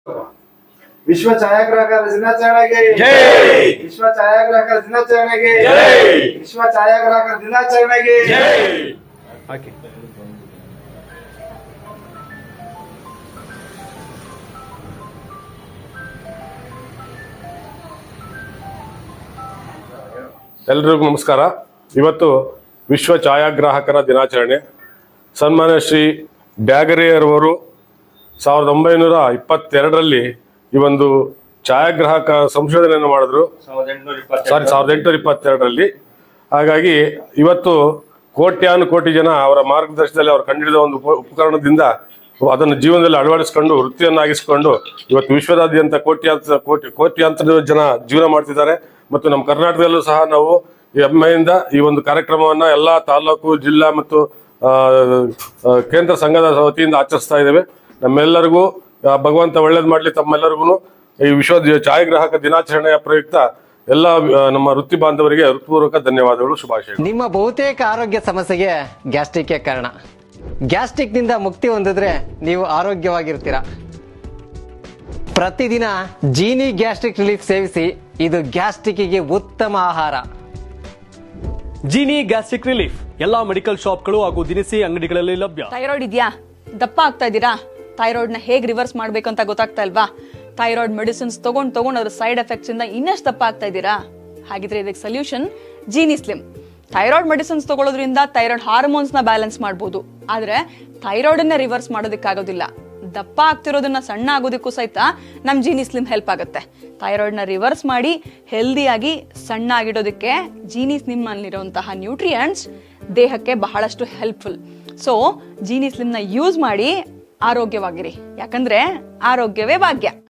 ವಿಶ್ವ ಛಾಯಾಗ್ರಾಹಕರ ದಿನಾಚರಣೆಗೆ ವಿಶ್ವ ಛಾಯಾಗ್ರಾಹಕರ ದಿನಾಚರಣೆಗೆ ವಿಶ್ವ ಛಾಯಾಗ್ರಾಹಕರ ದಿನಾಚರಣೆಗೆ ಎಲ್ರಿಗೂ ನಮಸ್ಕಾರ. ಇವತ್ತು ವಿಶ್ವ ಛಾಯಾಗ್ರಾಹಕರ ದಿನಾಚರಣೆ. ಸನ್ಮಾನ್ಯ ಶ್ರೀ ಡ್ಯಾಗರೆಯರವರು 1922ರಲ್ಲಿ ಈ ಒಂದು ಛಾಯಾಗ್ರಾಹಕ ಸಂಶೋಧನೆಯನ್ನು ಮಾಡಿದ್ರು. 1822ರಲ್ಲಿ. ಹಾಗಾಗಿ ಇವತ್ತು ಕೋಟಿ ಜನ ಅವರ ಮಾರ್ಗದರ್ಶನದಲ್ಲಿ ಅವರು ಕಂಡುಹಿಡಿದ ಒಂದು ಉಪಕರಣದಿಂದ ಅದನ್ನು ಜೀವನದಲ್ಲಿ ಅಳವಡಿಸಿಕೊಂಡು ವೃತ್ತಿಯನ್ನಾಗಿಸಿಕೊಂಡು ಇವತ್ತು ವಿಶ್ವದಾದ್ಯಂತ ಕೋಟ್ಯಾಂತರ ಜನ ಜೀವನ ಮಾಡ್ತಿದ್ದಾರೆ. ಮತ್ತು ನಮ್ಮ ಕರ್ನಾಟಕದಲ್ಲೂ ಸಹ ನಾವು ಹೆಮ್ಮೆಯಿಂದ ಈ ಒಂದು ಕಾರ್ಯಕ್ರಮವನ್ನ ಎಲ್ಲ ತಾಲೂಕು, ಜಿಲ್ಲಾ ಮತ್ತು ಕೇಂದ್ರ ಸಂಘದ ವತಿಯಿಂದ ಆಚರಿಸ್ತಾ ಇದ್ದೇವೆ. ನಮ್ಮೆಲ್ಲರಿಗೂ ಭಗವಂತ ಒಳ್ಳೇದು ಮಾಡಲಿ. ತಮ್ಮೆಲ್ಲರಿಗೂ ಈ ವಿಶ್ವ ಛಾಯಾಗ್ರಾಹಕ ದಿನಾಚರಣೆಯ ಪ್ರಯುಕ್ತ ಎಲ್ಲ ನಮ್ಮ ವೃತ್ತಿ ಬಾಂಧವರಿಗೆ ಹೃತ್ಪೂರ್ವಕ ಧನ್ಯವಾದಗಳು, ಶುಭಾಶಯಗಳು. ನಿಮ್ಮ ಬಹುತೇಕ ಆರೋಗ್ಯ ಸಮಸ್ಯೆಗೆ ಗ್ಯಾಸ್ಟ್ರಿಕ್ ಕಾರಣ. ಗ್ಯಾಸ್ಟ್ರಿಕ್ ನಿಂದ ಮುಕ್ತಿ ಹೊಂದಿದ್ರೆ ನೀವು ಆರೋಗ್ಯವಾಗಿರ್ತೀರಾ. ಪ್ರತಿದಿನ ಜೀನಿ ಗ್ಯಾಸ್ಟ್ರಿಕ್ ರಿಲೀಫ್ ಸೇವಿಸಿ. ಇದು ಗ್ಯಾಸ್ಟ್ರಿಕ್ಗೆ ಉತ್ತಮ ಆಹಾರ. ಜೀನಿ ಗ್ಯಾಸ್ಟ್ರಿಕ್ ರಿಲೀಫ್ ಎಲ್ಲಾ ಮೆಡಿಕಲ್ ಶಾಪ್ಗಳು ಹಾಗೂ ದಿನಸಿ ಅಂಗಡಿಗಳಲ್ಲಿ ಲಭ್ಯ. ಥೈರಾಯ್ಡ್ ಇದೆಯಾ? ದಪ್ಪ ಆಗ್ತಾ ಇದ್ದೀರಾ? ಥೈರಾಯ್ಡ್ ನ ಹೇಗೆ ರಿವರ್ಸ್ ಮಾಡ್ಬೇಕು ಅಂತ ಗೊತ್ತಾಗ್ತಾ ಇಲ್ವಾ? ಥೈರಾಯ್ಡ್ ಮೆಡಿಸಿನ್ಸ್ ತಗೊಂಡ್ ಅದ್ರ ಸೈಡ್ ಎಫೆಕ್ಟ್ಸ್ ಇಂದ ಇನ್ನಷ್ಟು ದಪ್ಪ ಆಗ್ತಾ ಇದ್ದೀರಾ? ಹಾಗಿದ್ರೆ ಇದಕ್ಕೆ solution Genie slim. Thyroid medicines ತಗೊಳ್ಳೋದ್ರಿಂದ ಥೈರಾಯ್ಡ್ ಹಾರ್ಮೋನ್ಸ್ ನ ಬ್ಯಾಲೆನ್ಸ್ ಮಾಡಬಹುದು, ಆದ್ರೆ ಥೈರಾಯ್ಡ್ ಅನ್ನ ರಿವರ್ಸ್ ಮಾಡೋದಕ್ಕಾಗೋದಿಲ್ಲ. ದಪ್ಪ ಆಗ್ತಿರೋದನ್ನ ಸಣ್ಣ ಆಗೋದಕ್ಕೂ ಸಹಿತ ನಮ್ ಜೀನಿ ಸ್ಲಿಮ್ ಹೆಲ್ಪ್ ಆಗುತ್ತೆ. ಥೈರಾಯ್ಡ್ ನ ರಿವರ್ಸ್ ಮಾಡಿ ಹೆಲ್ದಿಯಾಗಿ ಸಣ್ಣ ಆಗಿಡೋದಕ್ಕೆ ಜೀನಿ ಸ್ಲಿಮ್ ಅಲ್ಲಿರುವಂತಹ ನ್ಯೂಟ್ರಿಯೆಂಟ್ಸ್ ದೇಹಕ್ಕೆ ಬಹಳಷ್ಟು ಹೆಲ್ಪ್ಫುಲ್. ಸೊ ಜೀನಿ ಸ್ಲಿಮ್ ನ ಯೂಸ್ ಮಾಡಿ ಆರೋಗ್ಯವಾಗಿರಿ, ಯಾಕಂದ್ರೆ ಆರೋಗ್ಯವೇ ಭಾಗ್ಯ.